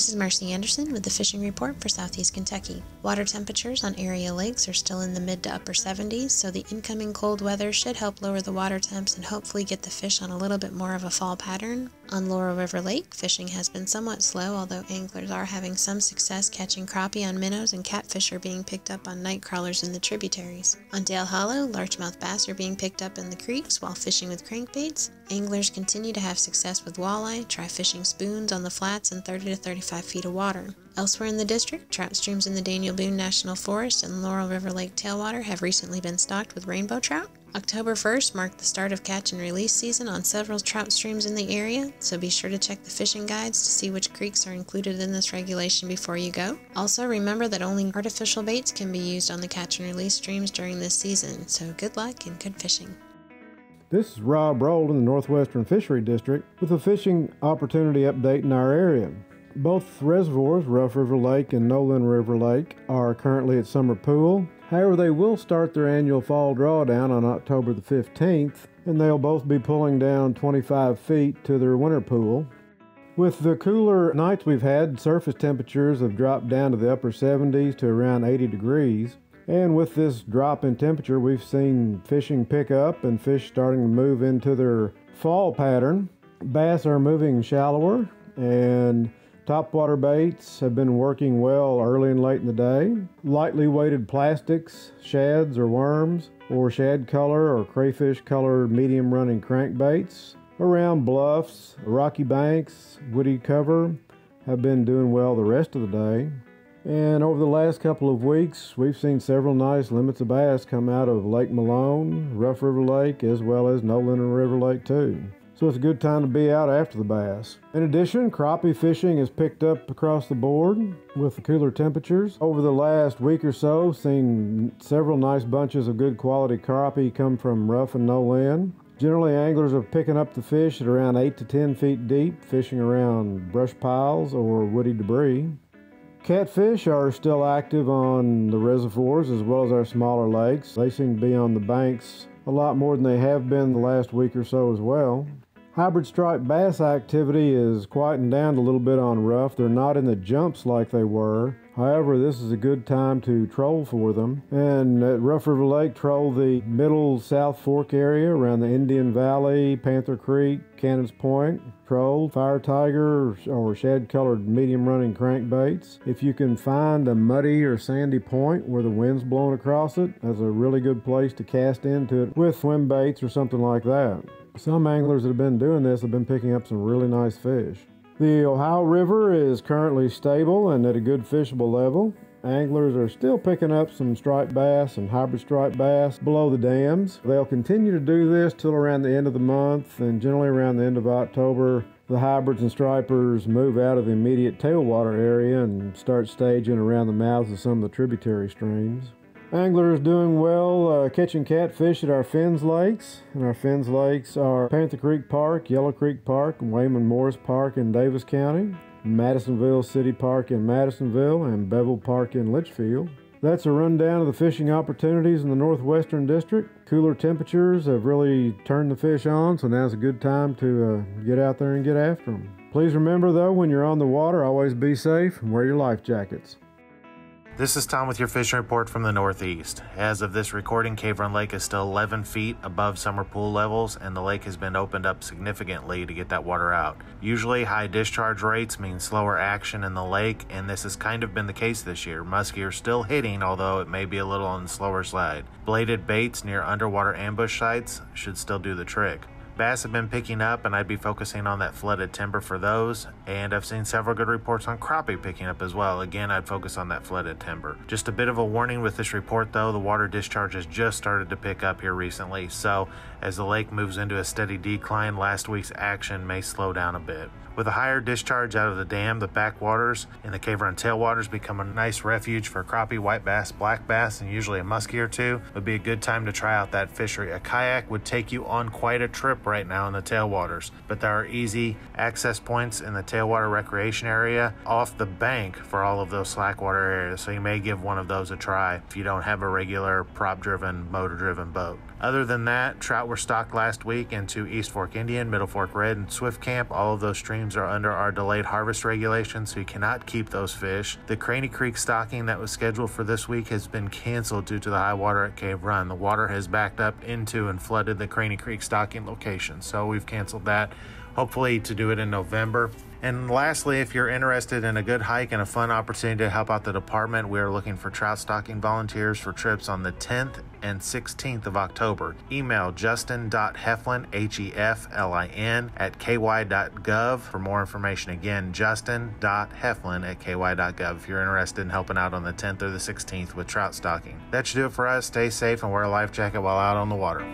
This is Marcy Anderson with the Fishing Report for Southeast Kentucky. Water temperatures on area lakes are still in the mid to upper 70s, so the incoming cold weather should help lower the water temps and hopefully get the fish on a little bit more of a fall pattern. On Laurel River Lake, fishing has been somewhat slow, although anglers are having some success catching crappie on minnows and catfish are being picked up on night crawlers in the tributaries. On Dale Hollow, largemouth bass are being picked up in the creeks while fishing with crankbaits. Anglers continue to have success with walleye, try fishing spoons on the flats in 30 to 35 feet of water. Elsewhere in the district, trout streams in the Daniel Boone National Forest and Laurel River Lake tailwater have recently been stocked with rainbow trout. October 1st marked the start of catch and release season on several trout streams in the area, so be sure to check the fishing guides to see which creeks are included in this regulation before you go. Also, remember that only artificial baits can be used on the catch and release streams during this season, so good luck and good fishing. This is Rob Roll in the Northwestern Fishery District with a fishing opportunity update in our area. Both reservoirs, Rough River Lake and Nolan River Lake, are currently at summer pool. However, they will start their annual fall drawdown on October the 15th, and they'll both be pulling down 25 feet to their winter pool. With the cooler nights we've had, surface temperatures have dropped down to the upper 70s to around 80 degrees. And with this drop in temperature, we've seen fishing pick up and fish starting to move into their fall pattern. Bass are moving shallower, and topwater baits have been working well early and late in the day. Lightly weighted plastics, shads or worms, or shad color or crayfish colored medium running crankbaits around bluffs, rocky banks, woody cover have been doing well the rest of the day. And over the last couple of weeks, we've seen several nice limits of bass come out of Lake Malone, Rough River Lake, as well as Nolan River Lake too. So it's a good time to be out after the bass. In addition, crappie fishing has picked up across the board with the cooler temperatures. Over the last week or so, seen several nice bunches of good quality crappie come from Rough and Nolan. Generally, anglers are picking up the fish at around 8 to 10 feet deep, fishing around brush piles or woody debris. Catfish are still active on the reservoirs as well as our smaller lakes. They seem to be on the banks a lot more than they have been the last week or so as well. Hybrid striped bass activity is quieting down a little bit on Rough. They're not in the jumps like they were. However, this is a good time to troll for them. And at Rough River Lake, troll the middle South Fork area around the Indian Valley, Panther Creek, Cannons Point. Troll, fire tiger, or shad-colored medium running crankbaits. If you can find a muddy or sandy point where the wind's blowing across it, that's a really good place to cast into it with swim baits or something like that. Some anglers that have been doing this have been picking up some really nice fish. The Ohio River is currently stable and at a good fishable level. Anglers are still picking up some striped bass and hybrid striped bass below the dams. They'll continue to do this till around the end of the month, and generally around the end of October, the hybrids and stripers move out of the immediate tailwater area and start staging around the mouths of some of the tributary streams. Anglers doing well catching catfish at our Fens Lakes, and our Fens Lakes are Panther Creek Park, Yellow Creek Park, Wayman Morris Park in Davis County, Madisonville City Park in Madisonville, and Bevel Park in Litchfield. That's a rundown of the fishing opportunities in the Northwestern District. Cooler temperatures have really turned the fish on, so now's a good time to get out there and get after them. Please remember though, when you're on the water, always be safe and wear your life jackets. This is Tom with your fishing report from the Northeast. As of this recording, Cave Run Lake is still 11 feet above summer pool levels, and the lake has been opened up significantly to get that water out. Usually, high discharge rates mean slower action in the lake, and this has kind of been the case this year. Muskie are still hitting, although it may be a little on the slower side. Bladed baits near underwater ambush sites should still do the trick. Bass have been picking up, and I'd be focusing on that flooded timber for those, and I've seen several good reports on crappie picking up as well. Again, I'd focus on that flooded timber. Just a bit of a warning with this report though, the water discharge has just started to pick up here recently, so as the lake moves into a steady decline, last week's action may slow down a bit. With a higher discharge out of the dam, the backwaters and the Cave Run tailwaters become a nice refuge for crappie, white bass, black bass, and usually a muskie or two. It would be a good time to try out that fishery. A kayak would take you on quite a trip right now in the tailwaters, but there are easy access points in the tailwater recreation area off the bank for all of those slackwater areas, so you may give one of those a try if you don't have a regular prop-driven, motor-driven boat. Other than that, trout were stocked last week into East Fork Indian, Middle Fork Red, and Swift Camp. All of those streams are under our delayed harvest regulations, so you cannot keep those fish. The Craney Creek stocking that was scheduled for this week has been canceled due to the high water at Cave Run. The water has backed up into and flooded the Craney Creek stocking location, so we've canceled that, hopefully to do it in November. And lastly, if you're interested in a good hike and a fun opportunity to help out the department, we are looking for trout stocking volunteers for trips on the 10th and 16th of October. Email justin.heflin, Heflin, at ky.gov for more information. Again, justin.heflin at ky.gov if you're interested in helping out on the 10th or the 16th with trout stocking. That should do it for us. Stay safe and wear a life jacket while out on the water.